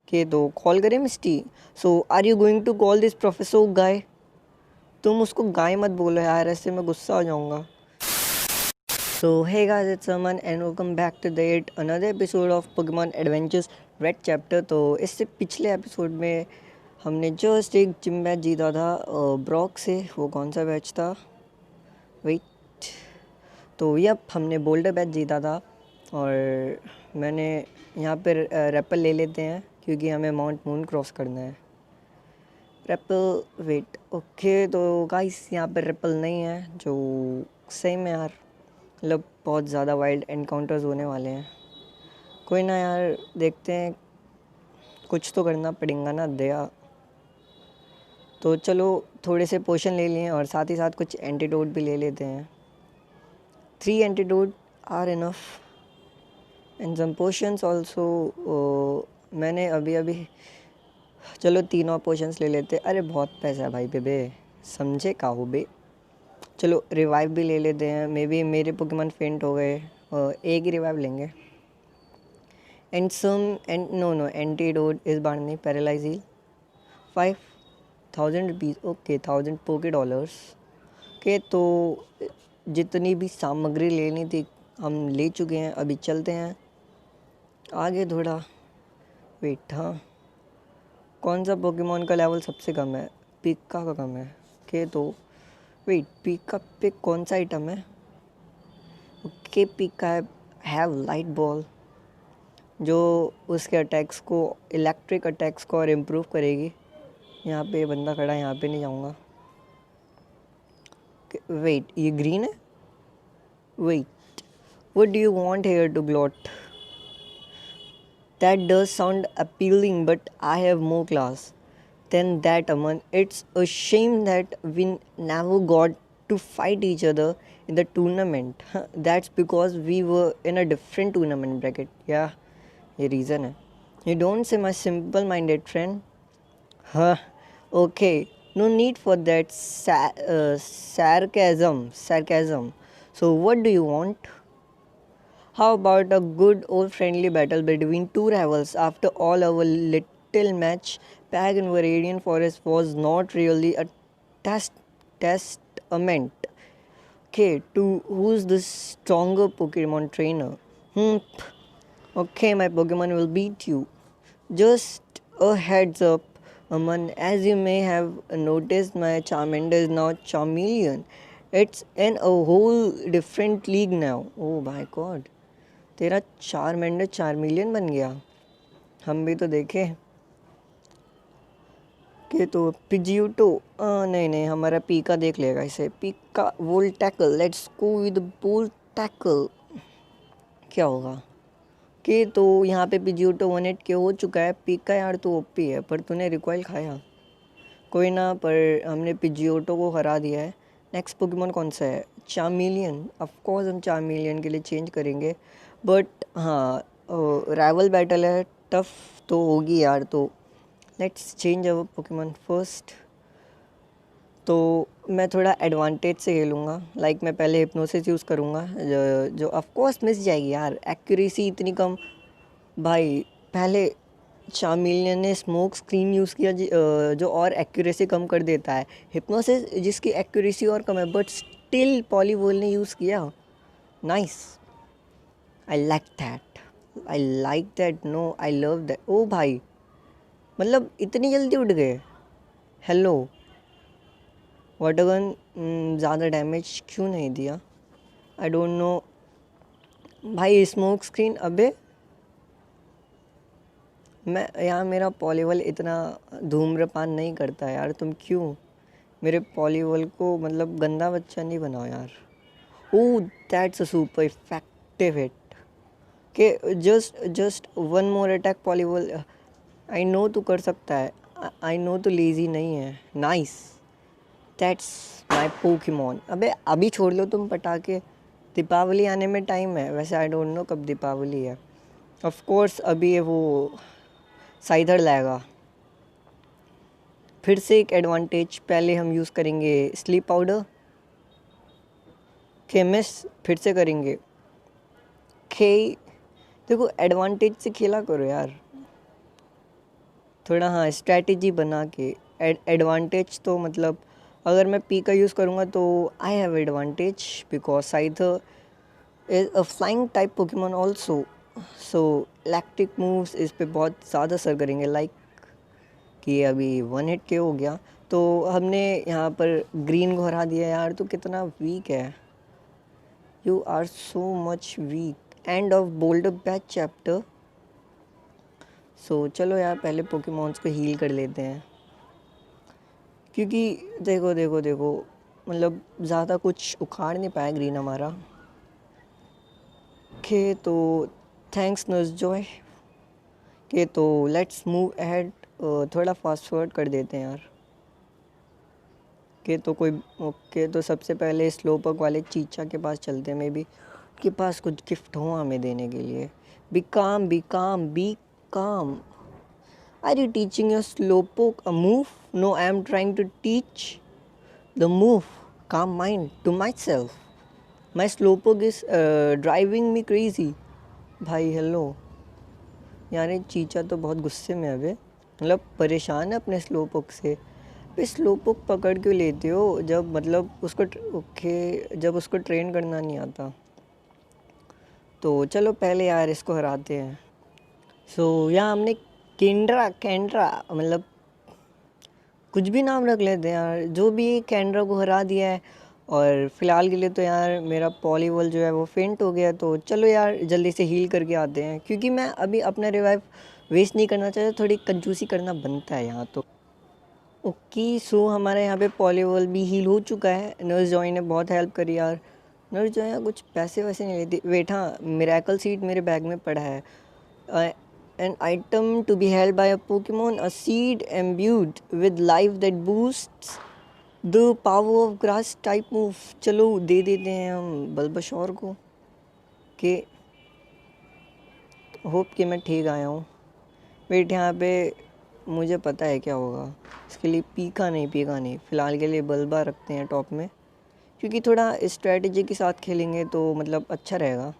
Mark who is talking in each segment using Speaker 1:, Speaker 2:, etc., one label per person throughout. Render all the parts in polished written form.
Speaker 1: कि तो कॉल करें Misty. So are you going to call this professor guy? तुम उसको गाय मत बोलो यार, ऐसे मैं गुस्सा हो जाऊँगा। So hey guys, it's Aman and welcome back to the yet another episode of Pokemon Adventures Red Chapter। तो इससे पिछले एपिसोड में हमने जस्ट एक जिम मैच जीता था ब्रॉक से। वो कौन सा मैच था? वेट, तो यप हमने बोल्डर मैच जीता था। और मैंने यहाँ पर रेपल ले लेते हैं क्योंकि हमें माउंट मून क्रॉस करना है। Repel, wait, okay. तो गाइस यहाँ पर रेपल नहीं है, जो सेम है यार, मतलब बहुत ज़्यादा वाइल्ड एनकाउंटर्स होने वाले हैं। कोई ना यार, देखते हैं, कुछ तो करना पड़ेगा ना दया। तो चलो थोड़े से पोशन ले लिए और साथ ही साथ कुछ एंटीडोट भी ले लेते हैं। 3 antidote are enough and some potions also. मैंने अभी चलो 3 और पोशंस ले लेते। अरे बहुत पैसा है भाई बेबे, समझे का हो बे। चलो रिवाइव भी ले लेते हैं, मे बी मेरे पोकेमॉन फेंट हो गए, एक ही रिवाइव लेंगे। एंड नो एंटीडोट इस बार नहीं, पैरालाइज हील 5000 रुपीज़, ओके 1000 पोके डॉलर्स के। तो जितनी भी सामग्री लेनी थी हम ले चुके हैं, अभी चलते हैं आगे थोड़ा। वेट, हाँ, कौन सा पोकेमॉन का लेवल सबसे कम है? पिक्का का कम है के। तो वेट, पिक्का पे कौन सा आइटम है? ओके, पिक्का हैव लाइट बॉल जो उसके अटैक्स को, इलेक्ट्रिक अटैक्स को और इम्प्रूव करेगी। यहाँ पे बंदा खड़ा है, यहाँ पे नहीं जाऊँगा। वेट, ये ग्रीन है? Wait, what do you want here to glot? That does sound appealing but I have more class than that, Aman. It's a shame that we never got to fight each other in the tournament. That's because we were in a different tournament bracket. Yeah, ये reason है. You don't say, my simple-minded friend. Huh? Okay. No need for that sarcasm. So what do you want? How about a good old friendly battle between two rivals? After all, our little match back in Viridian Forest was not really a testament. Okay, to who's the stronger Pokemon trainer? Okay, my Pokemon will beat you. Just a heads up, Aman, as you may have noticed, my Charmander is now Charmeleon. It's in a whole different league now. Oh my god. तेरा Charmander चारमिलियन बन गया, हम भी तो देखे कि। तो पिजियूटो, नहीं हमारा पीका देख लेगा इसे। पीका volt tackle, let's go with volt tackle. क्या होगा कि तो यहाँ पे पिजियूटो 1-8 के हो चुका है। पीका यार तो ओपी है, पर तूने रिकॉइल खाया। कोई ना, पर हमने पिजियोटो को हरा दिया है। नेक्स्ट पोकेमॉन कौन सा है? चार्मिलियन। ऑफकोर्स हम चार्मिलियन के लिए चेंज करेंगे, बट हाँ, राइवल बैटल है, टफ तो होगी यार। तो let's change our Pokemon first. तो मैं थोड़ा एडवांटेज से खेलूँगा, लाइक मैं पहले हिप्नोसिस यूज़ करूँगा, जो ऑफकोर्स मिस जाएगी यार, एक्यूरेसी इतनी कम भाई। पहले चार्मिलियन ने स्मोक स्क्रीन यूज़ किया जो और एक्यूरेसी कम कर देता है। हिप्नोसिस जिसकी एक्यूरेसी और कम है, बट स्टिल पॉलीवोल ने यूज़ किया। Nice, I like that, no I love that. ओ भाई, मतलब इतनी जल्दी उठ गए। हेलो, वाटरगन ज़्यादा डैमेज क्यों नहीं दिया? आई डोंट नो भाई। स्मोक स्क्रीन, अबे मैं यार, मेरा पॉलीवॉल इतना धूम्रपान नहीं करता यार, तुम क्यों मेरे पॉलीवॉल को मतलब गंदा बच्चा नहीं बनाओ यार। Oh, that's a super effective hit के। Just one more attack Poliwhirl. I know तू कर सकता है, आई नो तू लेज़ी नहीं है। Nice, that's my Pokemon. अबे अभी छोड़ लो तुम पटाखे, दीपावली आने में टाइम है। वैसे आई डोंट नो कब दीपावली है। ऑफ कोर्स अभी ये वो साइदर लाएगा। फिर से एक एडवांटेज, पहले हम यूज़ करेंगे स्लीप पाउडर के, मिस फिर से करेंगे खे। देखो एडवांटेज से खेला करो यार। थोड़ा हाँ स्ट्रैटेजी बना के एडवांटेज तो मतलब अगर मैं पी का यूज़ करूँगा तो I have advantage because Scyther is a flying type Pokemon also. So electric moves इस पे बहुत ज़्यादा असर करेंगे, लाइक कि अभी 1 हिट के हो गया तो हमने यहाँ पर ग्रीन को हरा दिया यार, तो कितना वीक है। You are so much weak. End of Boulder badge chapter. So चलो यार पहले पोकेमॉन्स को हील कर लेते हैं, क्योंकि देखो देखो देखो मतलब ज़्यादा कुछ उखाड़ नहीं पाया ग्रीन हमारा। के तो थैंक्स नर्स जॉय। के तो लेट्स मूव अहेड, थोड़ा फास्ट फॉरवर्ड कर देते हैं यार। के तो कोई ओके, तो सबसे पहले स्लोपक वाले चीचा के पास चलते हैं, मे बी के पास कुछ गिफ्ट हो हमें देने के लिए। B calm be calm be calm. Are you teaching your Slowpoke a move? No, I am trying to teach the move calm mind to myself. My slowpoke is driving me crazy. भाई hello यार, ये चीचा तो बहुत गुस्से में है अबे, मतलब परेशान है अपने स्लोपोक से। पे स्लोपोक पकड़ क्यों लेते हो जब मतलब उसको ओके जब उसको ट्रेन करना नहीं आता। तो चलो पहले यार इसको हराते हैं। सो यहाँ हमने केंड्रा कैंड्रा मतलब कुछ भी नाम रख लेते हैं यार, जो भी कैंड्रा को हरा दिया है। और फिलहाल के लिए तो यार मेरा पॉलीवॉल जो है वो फेंट हो गया, तो चलो यार जल्दी से हील करके आते हैं, क्योंकि मैं अभी अपना रिवाइव वेस्ट नहीं करना चाहता, थोड़ी कंजूसी करना बनता है यहाँ तो। ओके सो हमारे यहाँ पे पॉलीवॉल भी हील हो चुका है। नर्स जॉय ने बहुत हेल्प करी यार। नर्स जॉय कुछ पैसे वैसे नहीं लेती। वेट, हाँ मिरेकल सीड मेरे बैग में पड़ा है। An item to be held by a Pokemon, a seed imbued with life that boosts the power of grass type move. चलो दे देते हैं हम बल्बाशोर को। के होप कि मैं ठीक आया हूँ। वेट, यहाँ पे मुझे पता है क्या होगा, इसके लिए पीका नहीं, फ़िलहाल के लिए बल्बा रखते हैं टॉप में, क्योंकि थोड़ा स्ट्रेटजी के साथ खेलेंगे तो मतलब अच्छा रहेगा।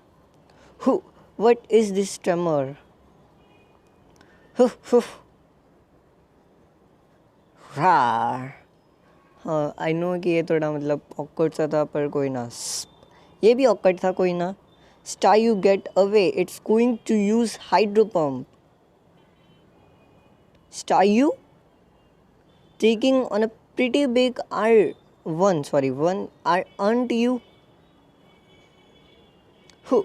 Speaker 1: Who what is this tremor? हाँ आई नो कि ये थोड़ा मतलब ऑकवर्ड सा था, पर कोई ना, ये भी ऑकवर्ड था, कोई ना। Star you get away, it's going to use hydro pump. Star you taking on a pretty big are one are earned you. Huh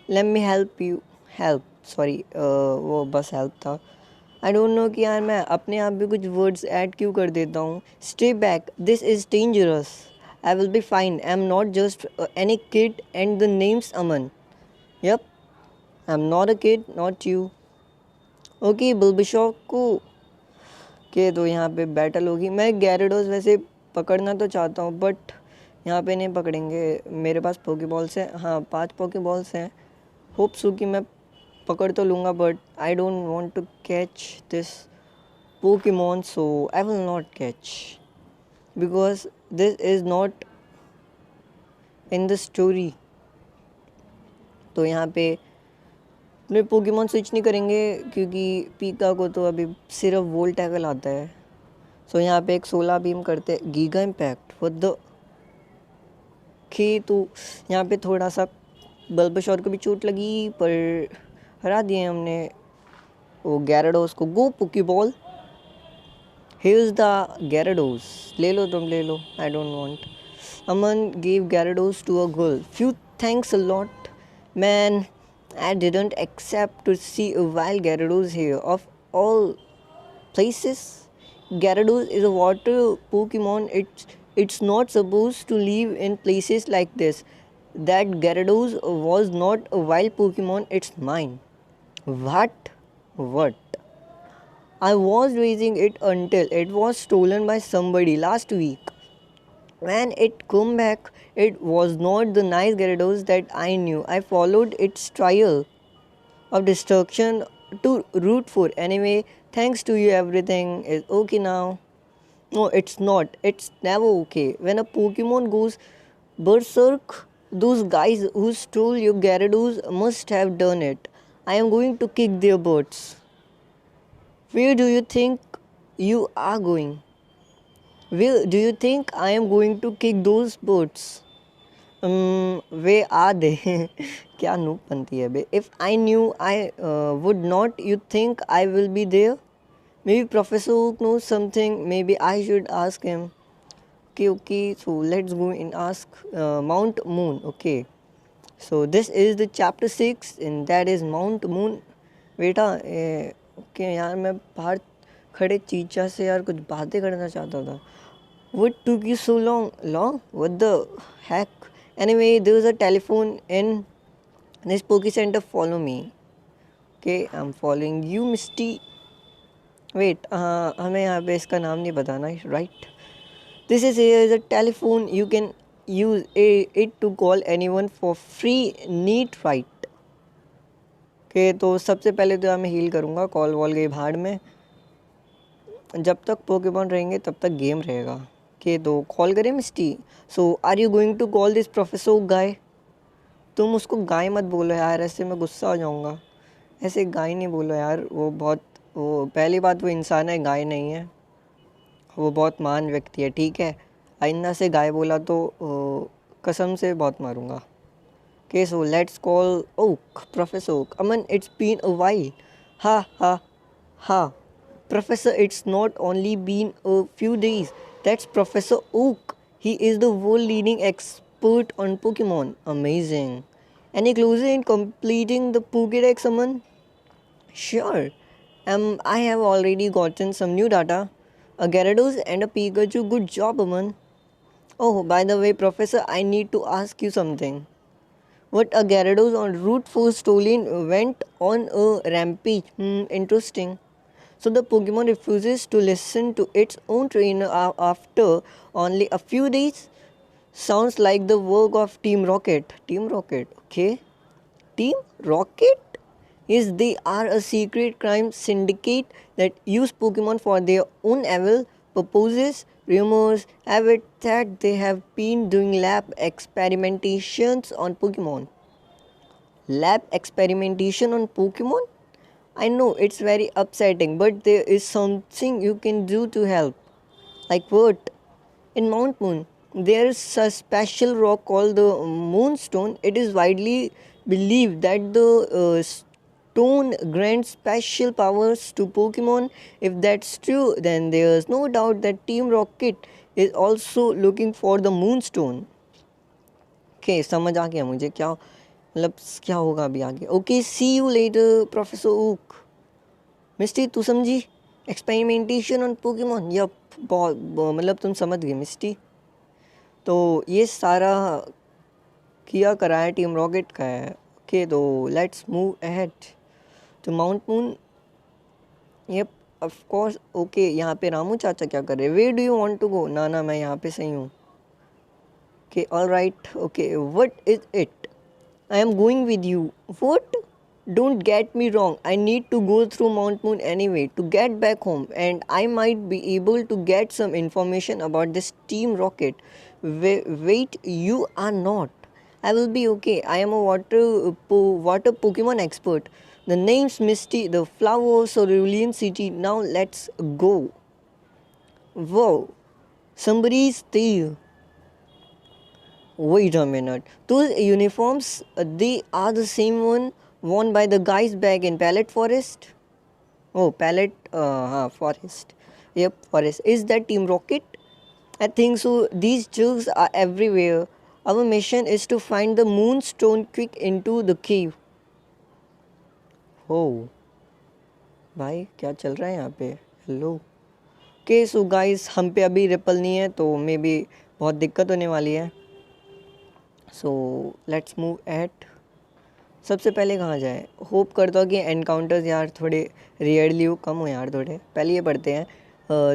Speaker 1: let me help you help sorry वो बस हेल्प था। I don't know कि यार मैं अपने आप भी कुछ वर्ड्स ऐड क्यों कर देता हूँ। Stay back, this is dangerous. I will be fine, I am not just any kid and the name's Aman. Yup, I am not a kid, not you. Okay Bulbasaur को के तो यहाँ पे बैटल होगी। मैं गैरेडोस वैसे पकड़ना तो चाहता हूँ, बट यहाँ पे नहीं पकड़ेंगे। मेरे पास पोकेबॉल्स हैं, हाँ 5 पोकेबॉल्स हैं। होप सो कि मैं पकड़ तो लूँगा, but I don't want to catch this Pokemon, so I will not catch because this is not in the story. तो यहाँ पे अपने पोकेमॉन स्विच नहीं करेंगे, क्योंकि पीका को तो अभी सिर्फ वोल्ट टैकल आता है। सो यहाँ पे एक 16 बीम करते गीगा इम्पैक्ट फॉर द खे। तो यहाँ पे थोड़ा सा बल्बाशोर को भी चोट लगी, पर हरा दिए हमने वो गैराडोस को। गो पोकेबॉल, here's the Gyarados. ले लो तुम, ले लो, I don't want. Aman gave Gyarados to a girl. Few thanks a lot. Man, I didn't accept to see a wild Gyarados here. Of all places, Gyarados is a water Pokemon. It's not supposed to live in places like this. That Gyarados was not a wild Pokemon, it's mine. What? What? I was raising it until it was stolen by somebody last week. When it came back, it was not the nice Gyarados that I knew. I followed its trail of destruction to root for. Anyway, thanks to you, everything is okay now. No, it's not. It's never okay. When a Pokemon goes berserk, those guys who stole your Gyarados must have done it. I am going to kick their butts. Where do you think you are going? Where do you think I am going to kick those birds? Where are they? क्या नूप बनती है बे? If I knew I would not, you think I will be there? Maybe Professor Oak knows something. Maybe I should ask him. Okay. So let's go and ask Mount Moon. Okay. So this is the chapter 6 and that is Mount Moon. बेटा okay यार मैं बाहर खड़े चीचा से यार कुछ बातें करना चाहता था. What took you so long? Long? What the heck? Anyway, there was a telephone in this Poke Center. Follow me. Okay, I'm following you, Misty. Wait, हमें यहाँ पे इसका नाम नहीं बताना, right? This is here is a telephone. You can use it to call anyone for free. Neat, right? Okay, तो सबसे पहले तो मैं हील करूँगा. कॉल वॉल गई भाड़ में. जब तक पोकेमॉन रहेंगे तब तक गेम रहेगा. ओके तो कॉल करें Misty. So are you going to call this professor guy? तुम उसको गाय मत बोलो यार, ऐसे मैं गुस्सा हो जाऊँगा. ऐसे गाय नहीं बोलो यार, वो पहली बात वो इंसान है, गाय नहीं है. वो बहुत महान व्यक्ति है, ठीक है. आइंदा से गाय बोला तो कसम से बहुत मारूंगा. Okay so let's call Oak, professor Oak. अमन इट्स बीन अ वाइल. हा हा हा. Professor, it's not only been a few days. That's Professor Oak. He is the world leading expert on Pokemon. Amazing. Any closer in completing the Pokédex, Aman? Sure. I have already gotten some new data. A Gyarados and a Pikachu. Good job, Aman. Oh, by the way, Professor, I need to ask you something. What a Gyarados on Route 4 Stolen went on a rampage. Interesting. So the Pokemon refuses to listen to its own trainer after only a few days. Sounds like the work of Team Rocket. Team Rocket, okay. Team Rocket they are a secret crime syndicate that use Pokemon for their own evil purposes. Rumors have it that they have been doing lab experimentations on Pokemon. Lab experimentation on Pokemon? I know it's very upsetting, but there is something you can do to help. Like what? In Mount Moon, there is a special rock called the Moonstone. It is widely believed that the stone grants special powers to Pokemon. If that's true, then there's no doubt that Team Rocket is also looking for the Moonstone. Okay, समझ आ गया मुझे क्या मतलब क्या होगा अभी आगे. Okay see you later professor Oak. Misty तू समझी? Experimentation on Pokemon. यप बहुत मतलब तुम समझ गए मिस्टी. तो ये सारा किया करा है टीम रॉकेट का है. ओके तो let's move ahead to Mount Moon. Yup of course. Okay यहाँ पे रामू चाचा क्या कर रहे हैं? Where do you want to go? ना मैं यहाँ पे सही हूँ. Okay all right. Okay what is it? I am going with you. What? Don't get me wrong. I need to go through Mount Moon anyway to get back home, and I might be able to get some information about this Team Rocket. Wait, you are not. I will be okay. I am a water Pokemon expert. The name's Misty, the flower of Cerulean City. Now let's go. Whoa, somebody's there. Wait a minute. Those uniforms, they are the same one worn by the guys back in Pallet Forest? Oh, Pallet Forest. Yep, Forest. Is that Team Rocket? I think so. These jugs are everywhere. Our mission is to find the Moonstone quick into the cave. Oh. भाई क्या चल रहा है यहाँ पे? Hello. Okay so guys हम पे अभी रिपल नहीं है तो मे बी बहुत दिक्कत होने वाली है. So let's move at. सबसे पहले कहाँ जाए? होप करता हूँ कि एनकाउंटर्स यार थोड़े रेयरली हो, कम हो यार थोड़े. पहले ये पढ़ते हैं.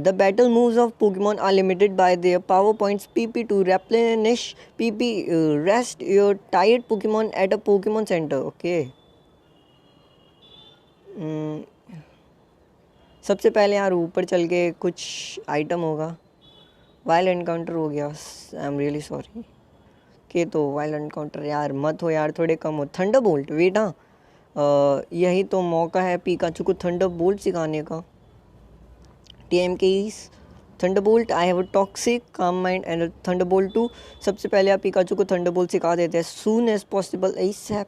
Speaker 1: The battle moves of Pokemon are limited by their power points PP to replenish PP. Rest your tired Pokemon at a Pokemon center. Okay सबसे पहले यार ऊपर चल के कुछ आइटम होगा. वाइल्ड एनकाउंटर हो गया. I am really sorry. के तो वाइल्ड एनकाउंटर यार मत हो यार, थोड़े कम हो. Thunder bolt. वेट हाँ यही तो मौका है पीकाचू को थंडर बोल्ट सिखाने का. TMKs, Thunderbolt, I have a toxic काम माइंड एंड थंडरबोल्ट 2। सबसे पहले आप पिकाचू को थंडरबोल्ट सिखा देते हैं सून एज पॉसिबल एसएप।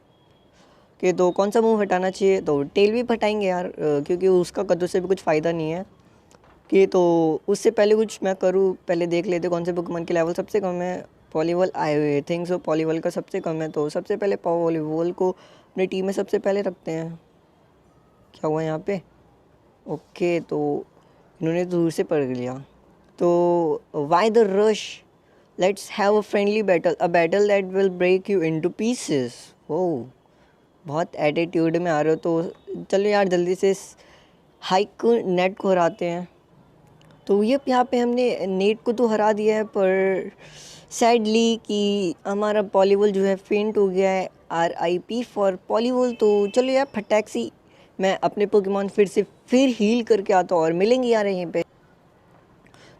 Speaker 1: कि तो कौन सा मूव हटाना चाहिए, तो टेल भी हटाएंगे यार, क्योंकि उसका कद्दू से भी कुछ फ़ायदा नहीं है। कि तो उससे पहले कुछ मैं करूँ, पहले देख लेते कौन से पोकेमॉन के लेवल सबसे कम है। पॉलीवॉल, आई थिंक सो पॉलीवॉल का सबसे कम है, तो सबसे पहले पॉलीवॉल को अपनी टीम में सबसे पहले रखते हैं। क्या हुआ यहाँ पे? ओके, तो इन्होंने दूर से पकड़ लिया। तो why the rush, let's have a friendly battle, a battle that will break you into pieces. Oh, बहुत एटीट्यूड में आ रहे हो, तो चलो यार जल्दी से हाइक को नेट को हराते हैं। तो ये यहाँ पे हमने नेट को तो हरा दिया है, पर सैडली कि हमारा पॉलीवॉल जो है फेंट हो गया है। RIP for Poliwhirl. तो चलो यार फटैक्सी, मैं अपने पोकेमॉन फिर हील करके आता हूँ और मिलेंगे यार यहीं पे।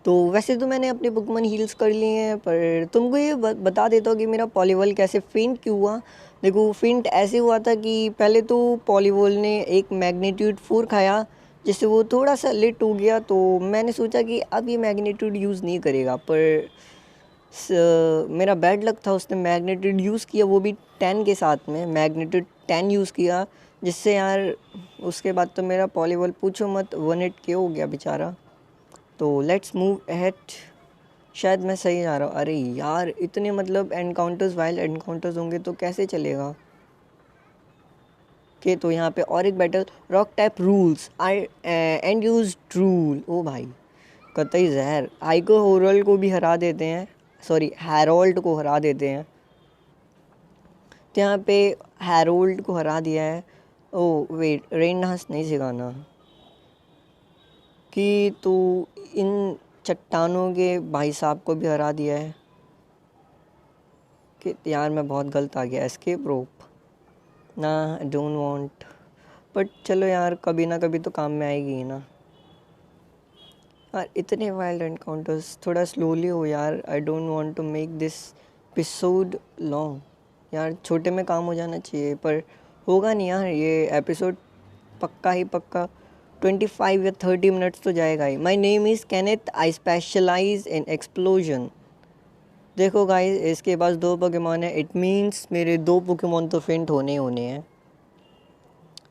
Speaker 1: तो वैसे तो मैंने अपने पोकेमॉन हील्स कर लिए हैं, पर तुमको ये बता देता हूँ कि मेरा पॉलीवॉल कैसे फेंट क्यों हुआ। देखो, फेंट ऐसे हुआ था कि पहले तो पॉलीवॉल ने एक मैग्नीट्यूड 4 खाया, जिससे वो थोड़ा सा लेट हो गया। तो मैंने सोचा कि अब ये मैग्नीट्यूड यूज़ नहीं करेगा, पर मेरा बैड लक था, उसने मैग्नीट्यूड यूज़ किया, वो भी 10 के साथ में मैग्नीट्यूड 10 यूज़ किया, जिससे यार उसके बाद तो मेरा पॉलीवॉल पूछो मत 1 हिट के हो गया बेचारा। तो लेट्स मूव अहेड। शायद मैं सही जा रहा हूँ। अरे यार, इतने मतलब एनकाउंटर्स, वाइल्ड एनकाउंटर्स होंगे तो कैसे चलेगा। कि तो यहाँ पे और एक battle, rock type rules, I and use rule. ओ भाई, कतई जहर। आइको होरल को भी हरा देते हैं, सॉरी हैरोल्ड को हरा देते हैं। तो यहाँ पे हैरोल्ड को हरा दिया है। ओ वेट, रेन डांस नहीं सिखाना। कि तो इन चट्टानों के भाई साहब को भी हरा दिया है। कि यार मैं बहुत गलत आ गया, एस्केप रोप ना, डोंट वांट। बट चलो यार, कभी ना कभी तो काम में आएगी ही ना यार। इतने वाइल्ड एनकाउंटर्स, थोड़ा स्लोली हो यार। I don't want to make this episode long यार, छोटे में काम हो जाना चाहिए, पर होगा नहीं यार। ये एपिसोड पक्का ही पक्का 25 या 30 मिनट्स तो जाएगा ही। My name is Kenneth, I specialize in explosion. देखो गाइस, इसके पास 2 पोकेमॉन है, इट मीन्स मेरे 2 पोकेमॉन तो फेंट होने ही होने हैं।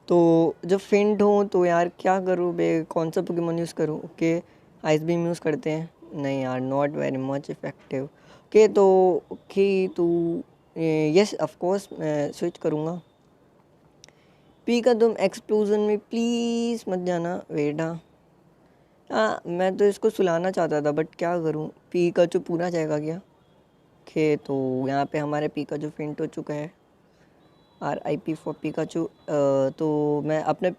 Speaker 1: तो जब फेंट हो तो यार क्या करूँ बे, कौन सा पोकेमॉन यूज़ करूँ। ओके, आइस बीम यूज़ करते हैं। नहीं यार, not very much effective. Okay, तो ओके तो यस ऑफ कोर्स मैं स्विच करूँगा। पी का तुम एक्सप्लोजन में प्लीज़ मत जाना बेटा। हाँ, मैं तो इसको सुलाना चाहता था, बट क्या करूँ, पी का जो पूरा जाएगा क्या। ओके, तो यहाँ पे हमारे पिकाचू फेंट हो चुका है। RIP for Pikachu. तो मैं अपने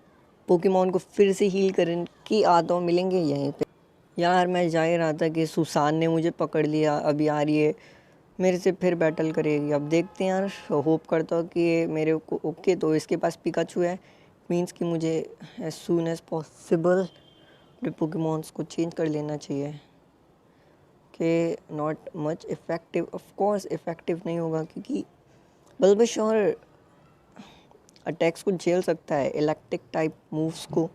Speaker 1: पोकेमॉन को फिर से हील करके आता हूँ, मिलेंगे यहीं पे। यार मैं जा ही रहा था कि सुसान ने मुझे पकड़ लिया, अभी आ रही है मेरे से फिर बैटल करेगी। अब देखते हैं यार, होप करता हूँ कि ये मेरे को। ओके, तो इसके पास पिकाचू है, मीन्स कि मुझे एज सून एज पॉसिबल अपने पोकेमॉन्स को चेंज कर लेना चाहिए। कि not much effective, of course effective नहीं होगा, क्योंकि बल्बाशोर अटैक्स को झेल सकता है, इलेक्ट्रिक टाइप मूव्स को।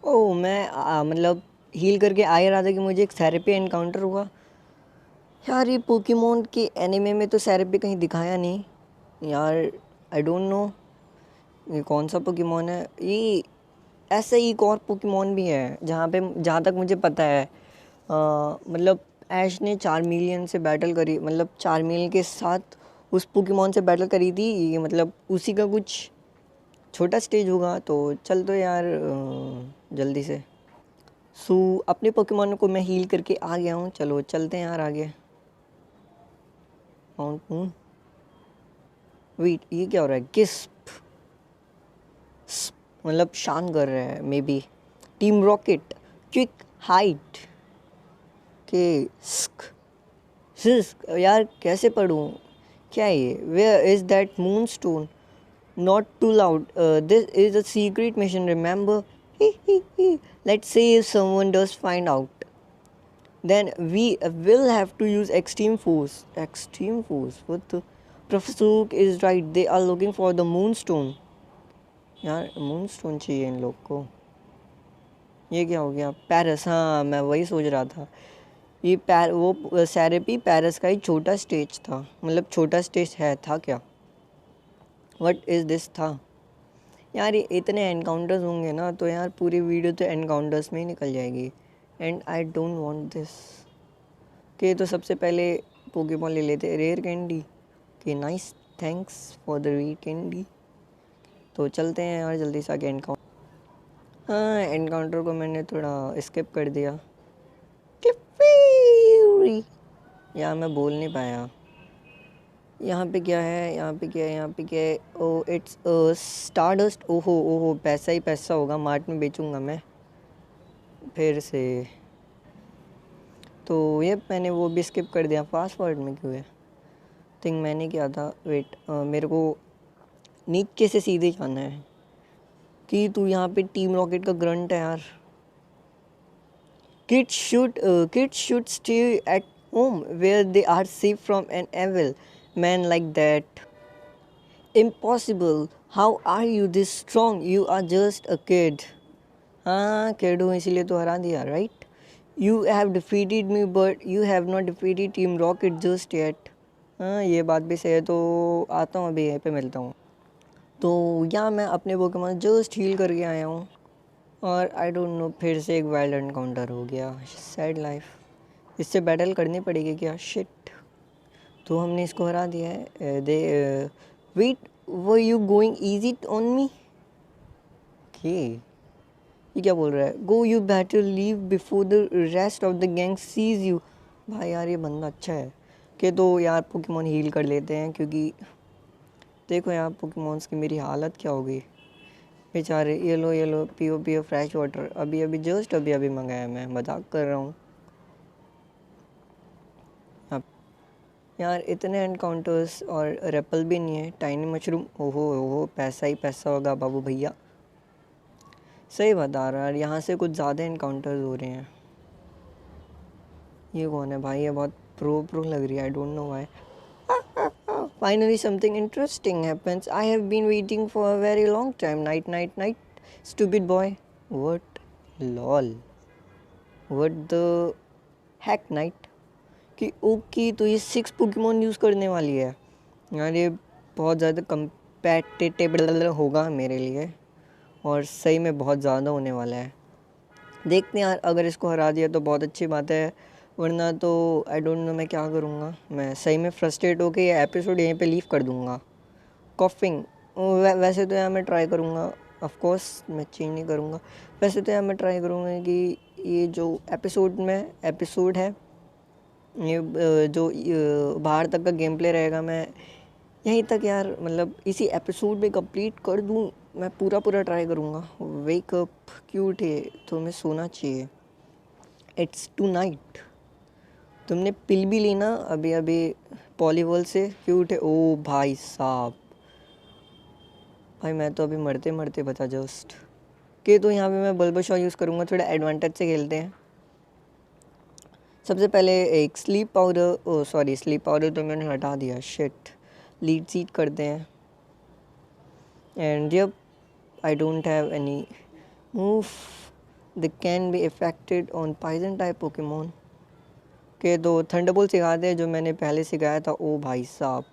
Speaker 1: ओह, मैं मतलब हील करके आ ही रहा था कि मुझे एक थेरेपी एनकाउंटर हुआ। यार ये पोकेमॉन के एनिमे में तो थेरेपी कहीं दिखाया नहीं यार। आई डोंट नो ये कौन सा पोकेमॉन है। ये ऐसा ही एक और पोकेमॉन भी है जहाँ तक मुझे पता है। मतलब ऐश ने चार्मिलियन से बैटल करी, मतलब चार्मिलियन के साथ उस पोकेमॉन से बैटल करी थी। ये मतलब उसी का कुछ छोटा स्टेज होगा। तो चल तो यार जल्दी से। अपने पोकेमॉन को मैं हील करके आ गया हूँ, चलो चलते हैं यार आगे। माउंट मून, वेट ये क्या हो रहा है, गिस्प, मतलब शान कर रहा है maybe. Team Rocket, quick हाइट के सिस्क। यार कैसे पढ़ूँ, क्या है ये, where is that moon stone, not too loud. This is a secret mission, remember? Let's say if someone does find out, then we will have to use extreme force. Extreme force? What the? Professor Hook is right, they are looking for the moon stone. यार moon stone चाहिए इन लोग को। ये क्या हो गया? Paris, हाँ मैं वही सोच रहा था। ये वो सेरेपी पेरिस का ही छोटा स्टेज था, मतलब छोटा स्टेज है था क्या? व्हाट इज़ दिस था? यार ये इतने एनकाउंटर्स होंगे ना तो यार पूरी वीडियो तो एनकाउंटर्स में ही निकल जाएगी, and I don't want this. कि तो सबसे पहले पोकेमॉन ले लेते रेयर कैंडी। कि nice, thanks for the rare candy. तो चलते हैं यार जल्दी से आगे एनकाउंटर। हाँ एनकाउंटर को मैंने थोड़ा स्किप कर दिया। क्लिफी यार मैं बोल नहीं पाया। यहाँ पे क्या है, यहाँ पे क्या है, यहाँ पे क्या है? Oh it's stardust. ओहो ओहो, पैसा ही पैसा होगा, मार्ट में बेचूंगा मैं फिर से। तो ये मैंने वो भी स्किप कर दिया, फास्ट फॉरवर्ड में क्यों है? थिंक मैंने किया था, वेट मेरे को नीचे से सीधे जाना है। कि तू यहाँ पे टीम रॉकेट का ग्रंट है यार। Kids should stay at home where they are safe from an evil man like that. Impossible. How are you this strong? You are just a kid. हाँ kid हूँ इसीलिए तो हरा दिया, right? You have defeated me but you have not defeated Team Rocket just yet. हाँ ये बात भी सही है। तो आता हूँ अभी, यहीं पे मिलता हूँ। तो यहाँ मैं अपने पोकेमॉन जस्ट हील करके आया हूँ और आई डोंट नो फिर से एक वाइल्ड एनकाउंटर हो गया। Sad life. इससे बैटल करनी पड़ेगी क्या? शिट। तो हमने इसको हरा दिया है। They wait, were you going easy on me? Okay, ये क्या बोल रहा है? Go you better leave before the rest of the gang sees you. भाई यार ये बंदा अच्छा है। कि तो यार पोकेमॉन हील कर लेते हैं, क्योंकि देखो यार पोकेमॉन्स की मेरी हालत क्या हो गई बेचारे। ये लो पियो पियो फ्रेश वाटर। अभी अभी जस्ट अभी अभी मंगाया, मैं मजाक कर रहा हूँ। यार इतने एनकाउंटर्स और रेपल भी नहीं है। टाइनी मशरूम, ओहो ओहो, पैसा ही पैसा होगा बाबू भैया। सही बता रहा है, यहाँ से कुछ ज़्यादा एनकाउंटर्स हो रहे हैं। ये कौन है भाई? ये बहुत प्रो लग रही है, I don't know why. Finally something interesting happens. I have been waiting for a very long time. Night night night, stupid boy. What? Lol. What the heck night? कि ओके तो ये 6 पोकेमॉन यूज़ करने वाली है यार। ये बहुत ज़्यादा कंपैटिबल होगा मेरे लिए, और सही में बहुत ज़्यादा होने वाला है। देखते हैं यार, अगर इसको हरा दिया तो बहुत अच्छी बात है, वरना तो आई डोंट नो मैं क्या करूँगा। मैं सही में फ्रस्ट्रेट होकर ये एपिसोड यहीं पे लीव कर दूँगा। कॉफिंग, वैसे तो यार मैं ट्राई करूँगा, ऑफ कोर्स मैं चेंज नहीं करूँगा। वैसे तो यार मैं ट्राई करूँगा कि ये जो एपिसोड है, ये जो बाहर तक का गेम प्ले रहेगा, मैं यहीं तक यार मतलब इसी एपिसोड में कंप्लीट कर दूँ। मैं पूरा ट्राई करूँगा। वेक अप, क्यूट है तो मैं सोना चाहिए। It's tonight. तुमने पिल भी ली ना अभी अभी पॉलीवॉल से? क्यूट है। ओ भाई साहब, भाई मैं तो अभी मरते मरते बचा जस्ट। के तो यहाँ पे मैं बल्बशॉ यूज़ करूँगा, थोड़ा एडवांटेज से खेलते हैं। सबसे पहले एक स्लीप पाउडर, ओ सॉरी स्लीप पाउडर तो मैंने हटा दिया, शिट। लीड सीड करते हैं, एंड जब I don't have any move they can be affected on poison type Pokemon. के दो थंडरबोल्ट सिखाते हैं जो मैंने पहले सिखाया था। ओ भाई साहब,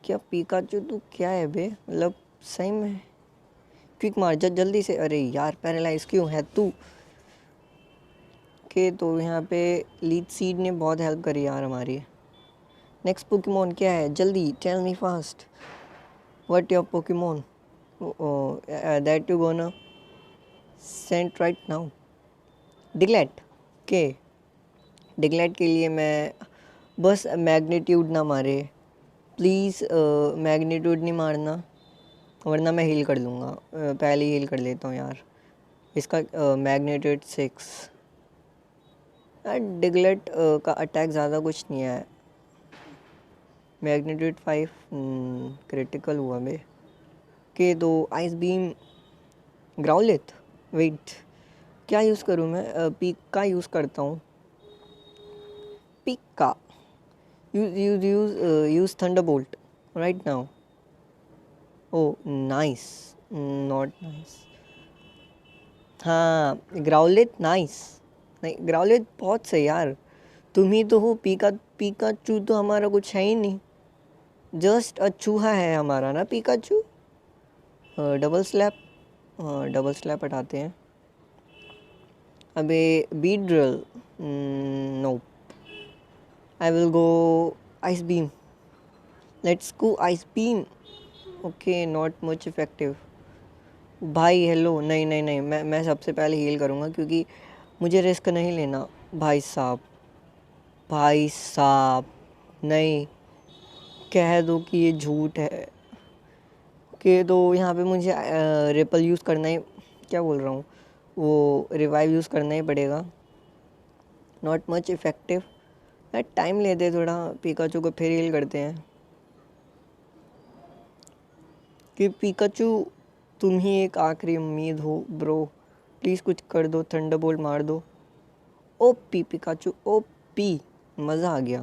Speaker 1: क्या पिकाचू तू क्या है बे? मतलब सही में क्विक मार जल्दी से। अरे यार पैरालाइज क्यों है तू? के तो यहाँ पे लीड सीड ने बहुत हेल्प करी यार हमारी। नेक्स्ट पोकेमोन क्या है? जल्दी tell me fast. What your Pokemon that you gonna send right now? Diglett. के डिग्लेट के लिए मैं बस मैग्नीट्यूड ना मारे प्लीज़, मैग्नीट्यूड नहीं मारना, वरना मैं हील कर लूँगा। पहले ही हील कर लेता हूँ यार इसका। मैग्नीट्यूड 6। यार डिग्लेट का अटैक ज़्यादा कुछ नहीं है। मैग्नीट्यूड 5 क्रिटिकल हुआ बे। के दो आइस बीम, ग्राउलिथ। वेट क्या यूज़ करूँ मैं? पिका यूज़ करता हूँ। पिका use Thunderbolt right now. Oh, nice. Not nice. हाँ, ग्राउलिट नाइस. नहीं, ग्राउलिट बहुत सही यार. तुम ही तो हो. पिकाचू तो हमारा कुछ है ही नहीं. जस्ट अ चूहा है हमारा ना Pikachu. Double slap. Double slap हटाते हैं. अबे Beedrill. No. I will go ice beam. Let's go ice beam. Okay, not much effective. भाई हेलो. नहीं नहीं नहीं, मैं सबसे पहले हील करूँगा क्योंकि मुझे रिस्क नहीं लेना. भाई साहब. भाई साहब. नहीं. कह दो कि ये झूठ है कि तो यहाँ पे मुझे रिपल यूज़ करना ही, क्या बोल रहा हूँ, वो रिवाइव यूज़ करना ही पड़ेगा. Not much effective. यार टाइम लेते थोड़ा. पिकाचू को फिर हील करते हैं कि पिकाचू तुम ही एक आखिरी उम्मीद हो ब्रो. प्लीज़ कुछ कर दो. थंडरबोल्ट मार दो. OP Pikachu. ओपी. मज़ा आ गया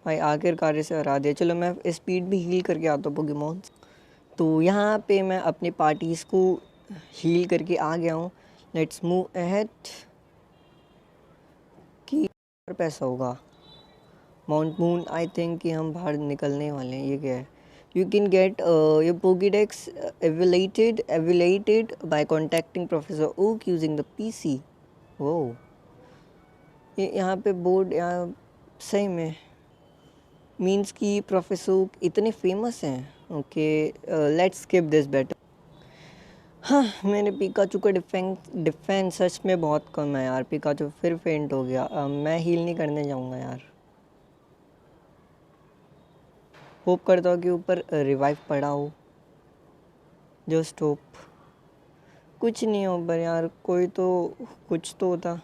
Speaker 1: भाई. आखिरकार से हरा दिया. चलो मैं स्पीड भी हील करके आता हूँ पोकेमॉन. तो यहाँ पे मैं अपने पार्टीज़ को हील करके आ गया हूँ. Let's move ahead. कि पैसा होगा. Mount moon. आई थिंक कि हम बाहर निकलने वाले हैं. ये क्या है. You can get your Pokedex evaluated by contacting professor Oak using the PC. वो यहाँ पे बोर्ड यहाँ सही में मीन्स कि प्रोफेसर इतने फेमस हैं. Okay, let's skip this better. हाँ, मैंने पिकाचू का डिफेंस सच में बहुत कम है यार. पिकाचू फिर फेंट हो गया. मैं हील नहीं करने जाऊँगा यार. होप करता हूँ कि ऊपर रिवाइव पड़ा हो. Just hope. कुछ नहीं हो पर यार. कोई तो कुछ तो होता.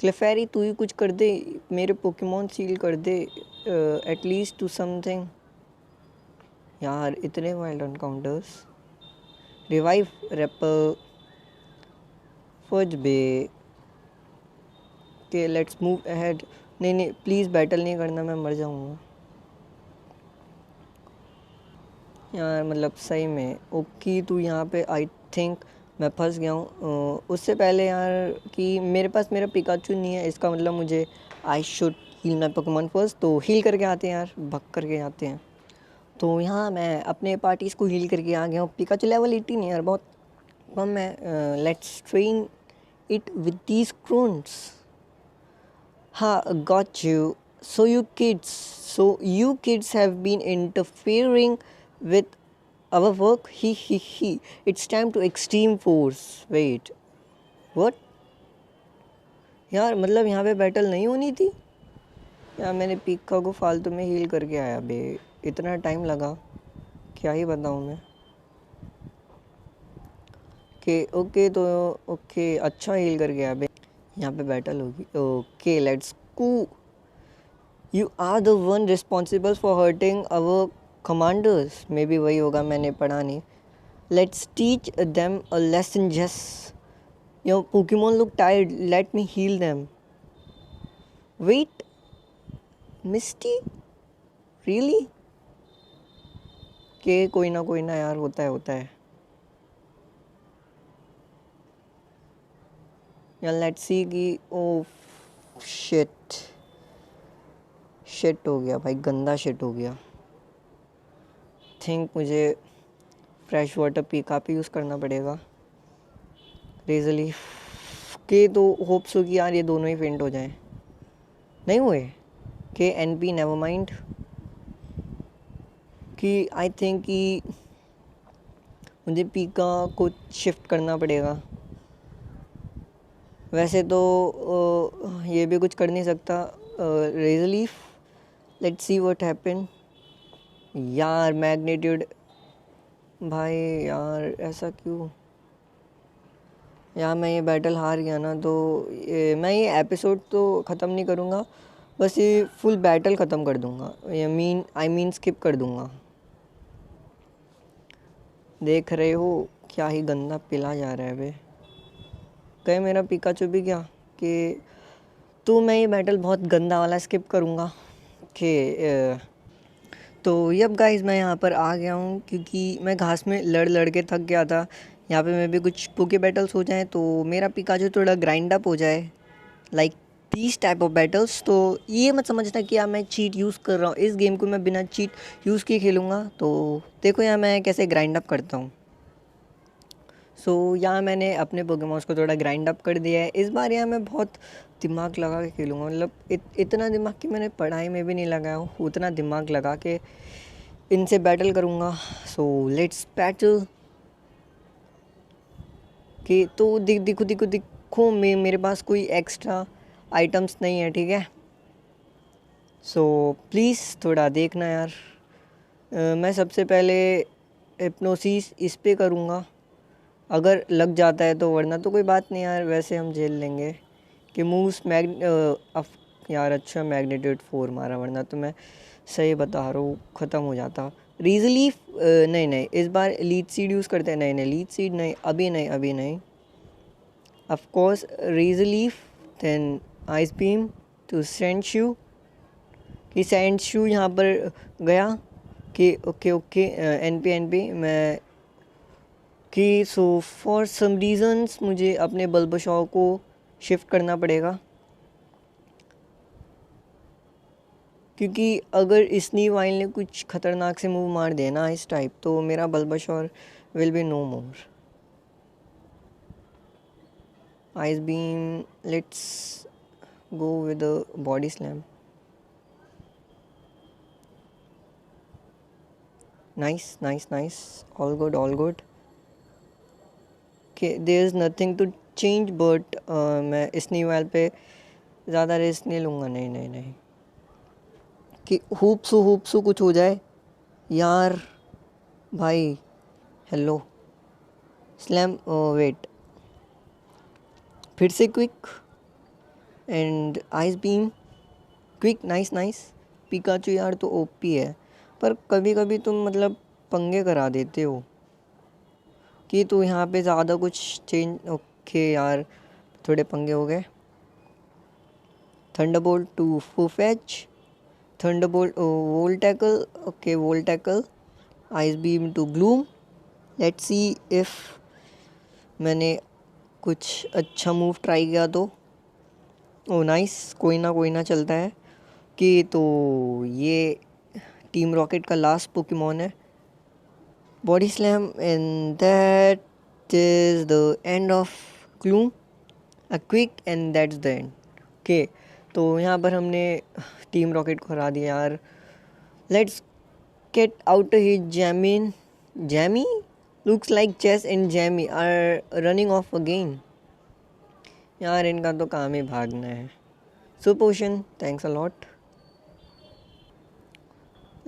Speaker 1: क्लेफेरी तू ही कुछ कर दे. मेरे पोकेमॉन सील कर दे एटलीस्ट टू समथिंग. यार इतने वाइल्ड एनकाउंटर्स. Revive repel. फज बे. के लेट्स मूव अहेड. नहीं नहीं प्लीज़ बैटल नहीं करना. मैं मर जाऊँगा यार. मतलब सही में. ओके तू यहाँ पे आई थिंक मैं फंस गया हूँ. उससे पहले यार कि मेरे पास मेरा पिकाचू नहीं है. इसका मतलब मुझे I should heal my Pokemon first. तो हील करके आते हैं यार. भग करके आते हैं. तो यहाँ मैं अपने पार्टीज़ को हील करके आ गया हूँ. पिकाचू लेवल 18 है यार. बहुत कम है. Let's train it with these crones. Ha, got you. So you kids have been interfering with our work. He. It's time to extreme force. Wait, what? यार मतलब यहाँ पे बैटल नहीं होनी थी यार. मैंने पिका को फालतू में हील करके आया बे. इतना टाइम लगा क्या ही बताऊँ मैं. ओके तो ओके अच्छा हील कर गया बे. यहाँ पे बैटल होगी. Okay let's go. You are the one responsible for hurting our commanders. Maybe वही होगा. मैंने पढ़ा नहीं. Let's teach them a lesson. Just your Pokemon look tired. Let me heal them. Wait Misty. Really. के कोई ना यार. होता है. या लेट्स सी कि ओ शिट हो गया भाई. गंदा शिट हो गया. थिंक मुझे फ्रेश वाटर काफ़ी यूज़ करना पड़ेगा. रेजली के तो होप्स हो कि यार ये दोनों ही फेंट हो जाएं. नहीं हुए. के NP नेवर माइंड. कि आई थिंक कि मुझे पीका को शिफ्ट करना पड़ेगा. वैसे तो ये भी कुछ कर नहीं सकता. Razor leaf. Let's see what happen. यार मैग्नीट्यूड. भाई यार ऐसा क्यों. यार मैं ये बैटल हार गया ना तो मैं ये एपिसोड तो ख़त्म नहीं करूँगा. बस ये फुल बैटल ख़त्म कर दूँगा. आई मीन स्किप कर दूँगा. देख रहे हो क्या ही गंदा पिला जा रहा है बे. कहीं मेरा पिकाचू भी क्या कि तो मैं ये बैटल बहुत गंदा वाला स्किप करूँगा. ओके तो यप गाइस मैं यहाँ पर आ गया हूँ क्योंकि मैं घास में लड़ लड़ के थक गया था। यहाँ पे मैं भी कुछ पोके बैटल्स हो जाएं तो मेरा पिकाचू थोड़ा ग्राइंड अप हो जाए, like these type of battles. तो ये मत समझना कि यार मैं चीट यूज़ कर रहा हूँ, इस गेम को मैं बिना चीट यूज़ किए खेलूँगा। तो देखो यहाँ मैं कैसे ग्राइंड अप करता हूँ। सो यहाँ मैंने अपने पोकेमॉन्स को थोड़ा ग्राइंड अप कर दिया है। इस बार यहाँ मैं बहुत दिमाग लगा के खेलूँगा, मतलब इतना दिमाग कि मैंने पढ़ाई में भी नहीं लगाया हूँ, उतना दिमाग लगा के इनसे बैटल करूँगा। So let's battle. कि तो दिखो दिखो दिखो मेरे पास कोई एक्स्ट्रा आइटम्स नहीं है, ठीक है। सो प्लीज़ थोड़ा देखना यार। मैं सबसे पहले हिप्नोसिस इस पे करूँगा, अगर लग जाता है तो, वरना तो कोई बात नहीं यार, वैसे हम झेल लेंगे। कि मूव्स यार अच्छा मैग्नीट्यूड 4 मारा, वरना तो मैं सही बता रहा हूँ ख़त्म हो जाता। रीजलीफ नहीं नहीं, इस बार लीड सीड यूज़ करते हैं। नहीं नहीं लीड सीड नहीं, अभी नहीं अभी नहीं। Of course razor leaf, then ice beam to Sandshrew. कि सैंड शू यहाँ पर गया कि ओके ओके एन पी मैं कि सो फॉर सम रीज़न्स मुझे अपने बल्बशाव को शिफ्ट करना पड़ेगा, क्योंकि अगर स्नीवाइल ने कुछ ख़तरनाक से मूव मार देना इस टाइप तो मेरा Bulbasaur will be no more. Ice beam, let's go with body slam. Nice nice nice, all good all good. कि there is nothing to change, but मैं स्नीवाइल पे ज़्यादा रिस्क नहीं लूँगा। नहीं नहीं नहीं, कि हुप्सू कुछ हो जाए यार भाई। हेलो स्लैम, वेट, फिर से quick and ice beam. Quick, nice nice. Pikachu यार तो ओपी है, पर कभी कभी तुम मतलब पंगे करा देते हो। कि तो यहाँ पे ज़्यादा कुछ चेंज, ओके यार थोड़े पंगे हो गए। थंडरबोल्ट टू फूफेच, thunderbolt volt tackle, okay volt tackle. Ice beam to Gloom. Let's see if मैंने कुछ अच्छा मूव ट्राई किया तो। ओ नाइस, कोई ना चलता है। कि तो ये टीम रॉकेट का लास्ट पोकेमॉन है, body slam, and that is the end of gloom. A quick and that's the end. Okay तो यहाँ पर हमने टीम रॉकेट को हरा दिया यार। Let's get out his Jamin. Jamie looks like Jess and Jamie are running off again. यार इनका तो काम ही भागना है। So potion, thanks a lot.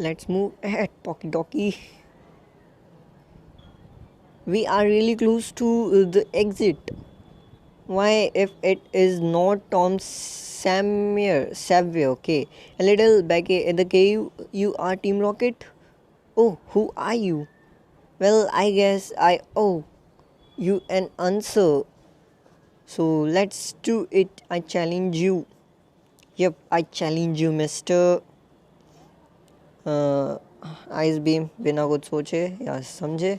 Speaker 1: Let's move ahead, Pocky Docky. We are really close to the exit. Why if it is not Tom Savier, okay. A little back in the cave, you are Team Rocket? Oh, who are you? Well, I guess I owe you an answer. So let's do it. I challenge you. Yep, I challenge you, Mr. Ice beam बिना कुछ सोचे या समझे।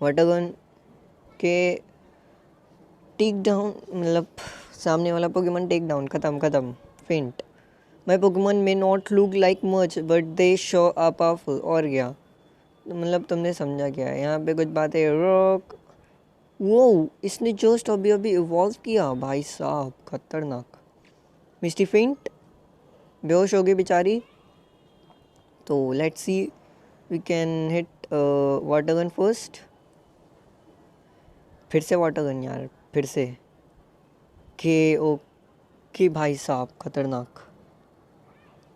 Speaker 1: वाटरगन के take down, मतलब सामने वाला Pokemon take down, ख़त्म। फेंट। माई Pokemon may not look like much but they show a powerful. और क्या मतलब तुमने समझा क्या है यहाँ पे कुछ बातें। रॉक, वो इसने जस्ट अभी इवॉल्व किया भाई साहब, खतरनाक। मिस्टी फेंट, बेहोश हो गई बेचारी। तो let's see, we can hit water gun first. फिर से वाटर गन यार, फिर से। के भाई साहब खतरनाक,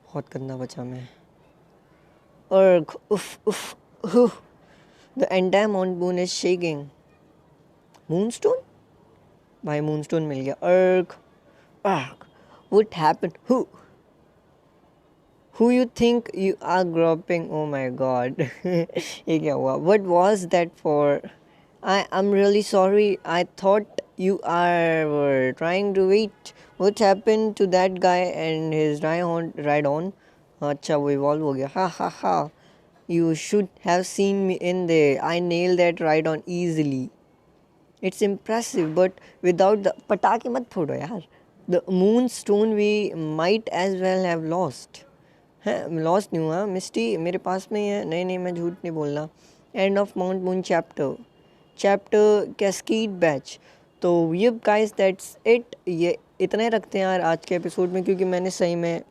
Speaker 1: बहुत गंदा बचा मैं। और उफ, the entire mount moon is shaking. Moonstone भाई, मूनस्टोन मिल गया। अर्क, what happened? Who you think you are groping? Oh my god. ये क्या हुआ? What was that for? I am really sorry. I thought You are trying to wait. What happened to that guy and his ride on? अच्छा वो evolve हो गया. Ha ha ha. You should have seen me in there. I nailed that ride on easily. It's impressive, but without the पटाखे मत फोड़ो यार. The moonstone we might as well have lost. है lost नहीं हुआ मिस्टी मेरे पास में ही है. नहीं नहीं मैं झूठ नहीं बोलना. End of Mount Moon chapter Cascade badge. तो ये गाइस दैट्स इट. ये इतना ही रखते हैं यार आज के एपिसोड में, क्योंकि मैंने सही में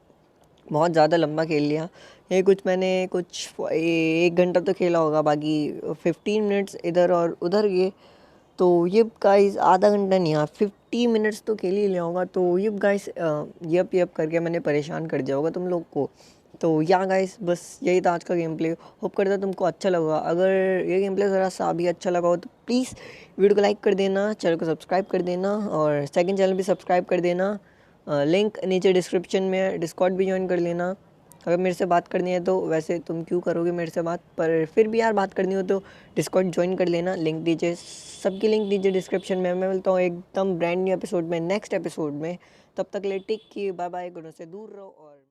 Speaker 1: बहुत ज़्यादा लंबा खेल लिया. ये मैंने कुछ 1 घंटा तो खेला होगा, बाकी 15 मिनट्स इधर और उधर ये. तो ये गाइस आधा घंटा नहीं यार 50 मिनट्स तो खेल ही लिया होगा. तो ये गाइस यप करके मैंने परेशान कर दिया होगा तुम लोग को. तो या गाइस बस यही था आज का गेम प्ले. होप करता तुमको अच्छा लगा. अगर ये गेम प्ले ज़रा सा भी अच्छा लगा हो तो प्लीज़ वीडियो को लाइक कर देना, चैनल को सब्सक्राइब कर देना और सेकंड चैनल भी सब्सक्राइब कर देना. लिंक नीचे डिस्क्रिप्शन में है. डिस्कॉर्ड भी ज्वाइन कर लेना अगर मेरे से बात करनी है तो. वैसे तुम क्यों करोगे मेरे से बात, पर फिर भी यार बात करनी हो तो डिस्कॉर्ड ज्वाइन कर लेना. लिंक दीजिए, सबकी लिंक दीजिए डिस्क्रिप्शन में. मैं मिलता हूँ एकदम ब्रांड न्यू एपिसोड में, नेक्स्ट एपिसोड में. तब तक ले take care, bye bye. Good से दूर रहो और